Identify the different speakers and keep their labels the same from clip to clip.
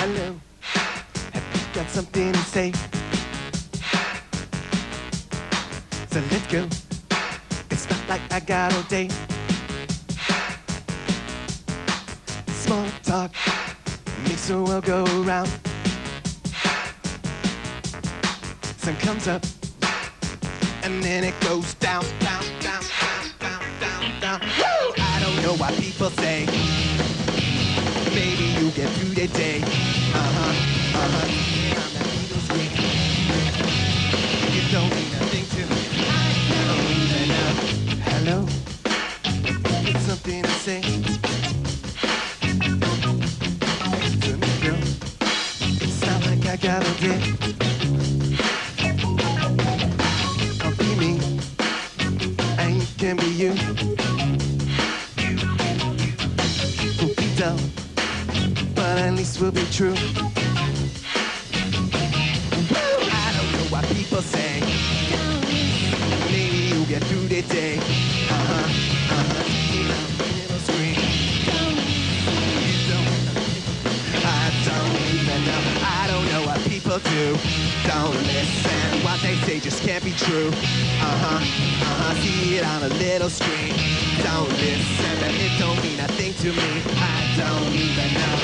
Speaker 1: Hello, have you got something to say? So let's go. It's not like I got all day. Small talk makes the world go around. Sun comes up and then it goes down, down, down, down, down, down, down. I don't know why people say maybe you get through the day. You don't mean nothing to me. Hello, it's something to say. To me, girl, it's not like I got a day. I'll be me, and you can be you. We'll be dumb, but at least we'll be true. I don't know what people say. Maybe you get through the day. Little scream. You I don't even know. I don't know what people do. Don't listen. What they say just can't be true. See it on a little screen. Don't listen, and it don't mean nothing to me. I don't even know.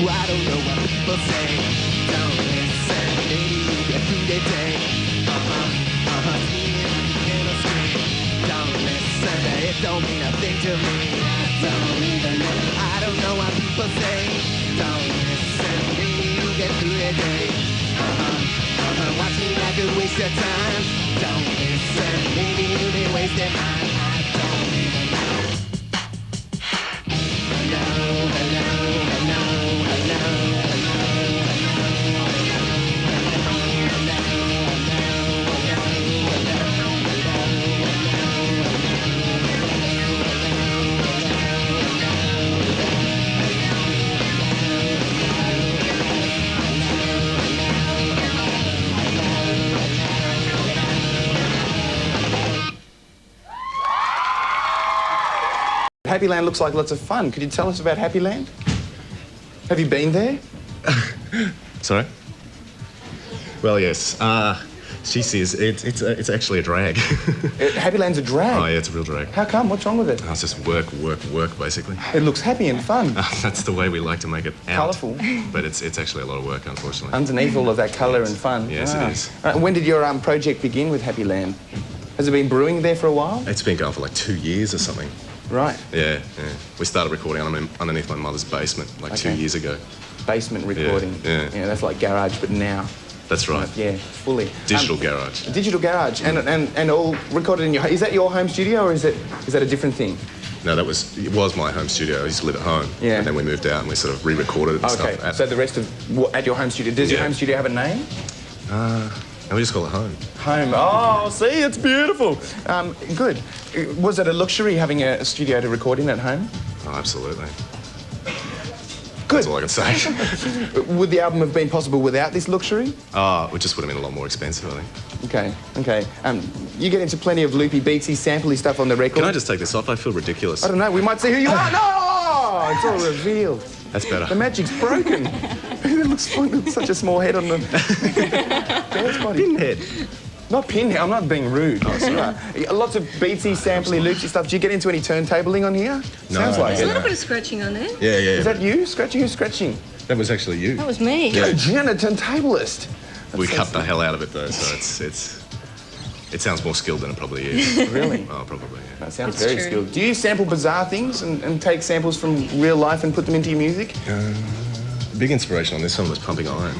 Speaker 1: I don't know what people say. Don't listen, maybe you get through the day. See it on the little screen. Don't listen, it don't mean nothing to me. Don't even know. I don't know what people say. Don't listen, maybe you get through the day. Watch me like a waste of time. Don't listen, maybe you'll be wasting mine. I don't even know. Hello, hello, hello, hello.
Speaker 2: Happyland looks like lots of fun. Could you tell us about Happyland? Have you been there?
Speaker 3: Sorry? Well, yes. She says it's actually a drag.
Speaker 2: Happyland's a drag?
Speaker 3: Oh, yeah, it's a real drag.
Speaker 2: How come? What's wrong with it?
Speaker 3: Oh, it's just work, basically.
Speaker 2: It looks happy and fun.
Speaker 3: That's the way we like to make it out.
Speaker 2: Colourful.
Speaker 3: But it's actually a lot of work, unfortunately.
Speaker 2: Underneath all of that colour and fun.
Speaker 3: Yes, it is.
Speaker 2: When did your project begin with Happyland? Has it been brewing there for a while?
Speaker 3: It's been going for like 2 years or something.
Speaker 2: Right.
Speaker 3: Yeah. We started recording underneath my mother's basement like 2 years ago.
Speaker 2: Basement recording.
Speaker 3: Yeah.
Speaker 2: That's like garage, but now.
Speaker 3: That's right.
Speaker 2: Yeah, fully.
Speaker 3: Digital garage.
Speaker 2: Digital garage, and all recorded in your. Is that your home studio, or is that a different thing?
Speaker 3: No, it was my home studio. I used to live at home.
Speaker 2: Yeah.
Speaker 3: And then we moved out and we sort of re-recorded it and stuff.
Speaker 2: Okay. So the rest of at your home studio. Does your home studio have a name?
Speaker 3: And we just call it home.
Speaker 2: Home. Oh, see, it's beautiful. Good. Was it a luxury having a studio to record in at home?
Speaker 3: Oh, absolutely.
Speaker 2: Good.
Speaker 3: That's all I can say.
Speaker 2: Would the album have been possible without this luxury?
Speaker 3: It just would have been a lot more expensive, I think.
Speaker 2: Okay. You get into plenty of loopy, beatsy, sampley stuff on the record.
Speaker 3: Can I just take this off? I feel ridiculous.
Speaker 2: I don't know. We might see who you are. No! It's all revealed.
Speaker 3: That's better.
Speaker 2: The magic's broken. It looks such a small head on the bear's body.
Speaker 3: Pinhead.
Speaker 2: Not pinhead. I'm not being rude. Oh, sorry. Lots of beatsy, sampley, loopy stuff. Do you get into any turntabling on here?
Speaker 3: No.
Speaker 2: Sounds like
Speaker 4: There's
Speaker 2: it.
Speaker 4: a little bit of scratching on there.
Speaker 3: Yeah.
Speaker 2: Is that you scratching? Who's scratching?
Speaker 3: That was actually you.
Speaker 4: That was me.
Speaker 2: You're Jen, a turntablist.
Speaker 3: We cut the hell out of it though, so it sounds more skilled than it probably is.
Speaker 2: Really?
Speaker 3: Oh, probably. Yeah.
Speaker 2: That sounds
Speaker 4: It's
Speaker 2: very
Speaker 4: true.
Speaker 2: skilled. Do you sample bizarre things and take samples from real life and put them into your music?
Speaker 3: Big inspiration on this one was Pumping Iron.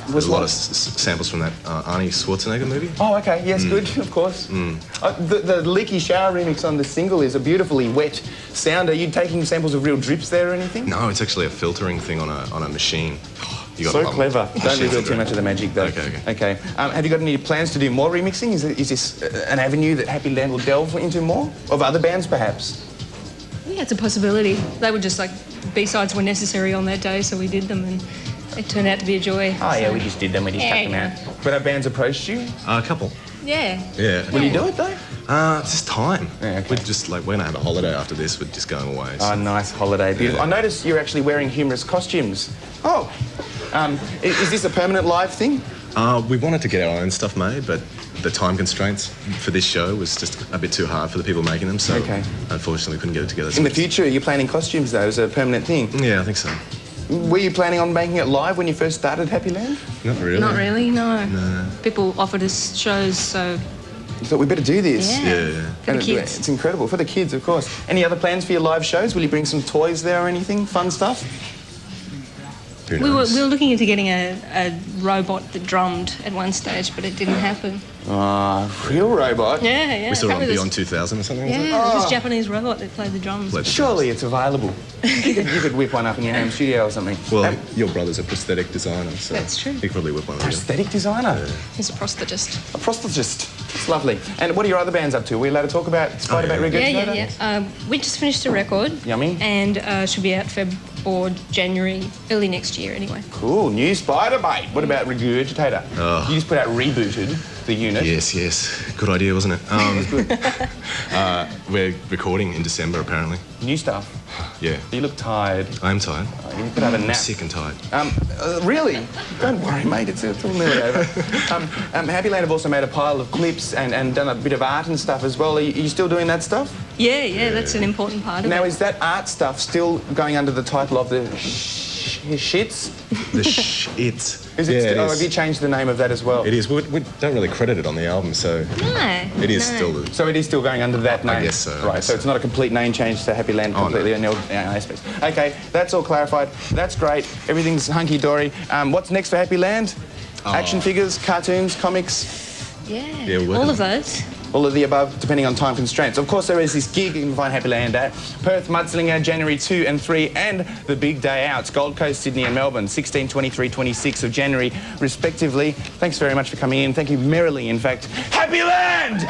Speaker 3: There's a lot of samples from that Arnie Schwarzenegger movie.
Speaker 2: Oh, okay. Yes, good, of course. The Leaky Shower remix on the single is a beautifully wet sound. Are you taking samples of real drips there or anything?
Speaker 3: No, it's actually a filtering thing on a machine. You
Speaker 2: So clever. Don't reveal too much of the magic, though.
Speaker 3: Okay.
Speaker 2: Have you got any plans to do more remixing? Is this an avenue that Happyland will delve into more? Of other bands, perhaps?
Speaker 4: Yeah, it's a possibility. They were just like B-sides were necessary on that day, so we did them, and it turned out to be a joy.
Speaker 2: Oh, yeah,
Speaker 4: so-
Speaker 2: we just did them. We just
Speaker 4: Yeah,
Speaker 2: cut them
Speaker 4: yeah.
Speaker 2: out. But have bands approached you?
Speaker 3: A couple.
Speaker 4: Yeah.
Speaker 3: Yeah.
Speaker 2: Will you do it, though?
Speaker 3: It's just time.
Speaker 2: Yeah, okay.
Speaker 3: We're just like, we're going to have a holiday after this. We're just going away.
Speaker 2: Oh,
Speaker 3: So.
Speaker 2: nice holiday. Beautiful.
Speaker 3: Yeah.
Speaker 2: I noticed you're actually wearing humorous costumes. Oh. Is this a permanent live thing?
Speaker 3: We wanted to get our own stuff made, but the time constraints for this show was just a bit too hard for the people making them. So
Speaker 2: Okay.
Speaker 3: unfortunately, we couldn't get it together.
Speaker 2: In the future, are you planning costumes, though, as a permanent thing?
Speaker 3: Yeah, I think so.
Speaker 2: Were you planning on making it live when you first started Happyland?
Speaker 3: Not really.
Speaker 4: Not really, no.
Speaker 3: No.
Speaker 4: People offered us shows, so
Speaker 2: You thought we better do this.
Speaker 4: yeah.
Speaker 3: Yeah.
Speaker 4: For the kids.
Speaker 2: It's incredible. For the kids, of course. Any other plans for your live shows? Will you bring some toys there or anything? Fun stuff?
Speaker 3: Who
Speaker 4: We were
Speaker 3: knows?
Speaker 4: looking into getting a robot that drummed at one stage, but it didn't happen.
Speaker 2: Real robot?
Speaker 4: Yeah, yeah.
Speaker 3: We saw it on
Speaker 4: Apparently
Speaker 3: Beyond 2000 or something.
Speaker 4: Yeah,
Speaker 3: Was it?
Speaker 4: there's this Japanese robot that played the drums.
Speaker 3: Played the
Speaker 2: Surely it's available. You could whip one up in your home studio or something.
Speaker 3: Well, your brother's a prosthetic designer, so
Speaker 4: That's true.
Speaker 3: he could probably whip one of you.
Speaker 2: Prosthetic designer?
Speaker 4: He's a prosthetist.
Speaker 2: A prosthetist. It's lovely. And what are your other bands up to? Are we allowed to talk about Spider-Bat
Speaker 3: yeah.
Speaker 4: Yeah. We just finished a record.
Speaker 2: Yummy.
Speaker 4: And should be out Feb or January, early next year anyway.
Speaker 2: Cool. New Spider-Bait. What about Regurgitator?
Speaker 3: Oh.
Speaker 2: You just put out Rebooted, the unit.
Speaker 3: Yes, yes. Good idea, wasn't it? We're recording in December, apparently.
Speaker 2: New stuff.
Speaker 3: Yeah.
Speaker 2: You look tired.
Speaker 3: I'm tired.
Speaker 2: You could have a
Speaker 3: I'm
Speaker 2: nap.
Speaker 3: sick and tired.
Speaker 2: Really? Don't worry, mate. It's all nearly over. Happyland have also made a pile of clips and done a bit of art and stuff as well. Are you still doing that stuff?
Speaker 4: Yeah, that's an important part of
Speaker 2: Now,
Speaker 4: it.
Speaker 2: is that art stuff still going under the title of the shits?
Speaker 3: The shit.
Speaker 2: Is it
Speaker 3: Yeah,
Speaker 2: still,
Speaker 3: it
Speaker 2: oh,
Speaker 3: is.
Speaker 2: have you changed the name of that as well?
Speaker 3: It is. We don't really credit it on the album, so
Speaker 4: No.
Speaker 3: it is
Speaker 4: no.
Speaker 3: still the...
Speaker 2: So it is still going under that name?
Speaker 3: guess so, I
Speaker 2: Right,
Speaker 3: guess
Speaker 2: so it's not a complete name change to Happyland
Speaker 3: Oh, no.
Speaker 2: completely in all aspects. Okay, that's all clarified. That's great. Everything's hunky-dory. What's next for Happyland? Action figures, cartoons, comics,
Speaker 4: Yeah,
Speaker 3: Yeah, we're
Speaker 4: all
Speaker 3: working
Speaker 4: of those.
Speaker 2: all of the above, depending on time constraints. Of course, there is this gig you can find Happyland at. Perth, Mudslinger, January 2 and 3, and the big day outs, Gold Coast, Sydney and Melbourne, 16, 23, 26 of January, respectively. Thanks very much for coming in. Thank you merrily, in fact. Happyland!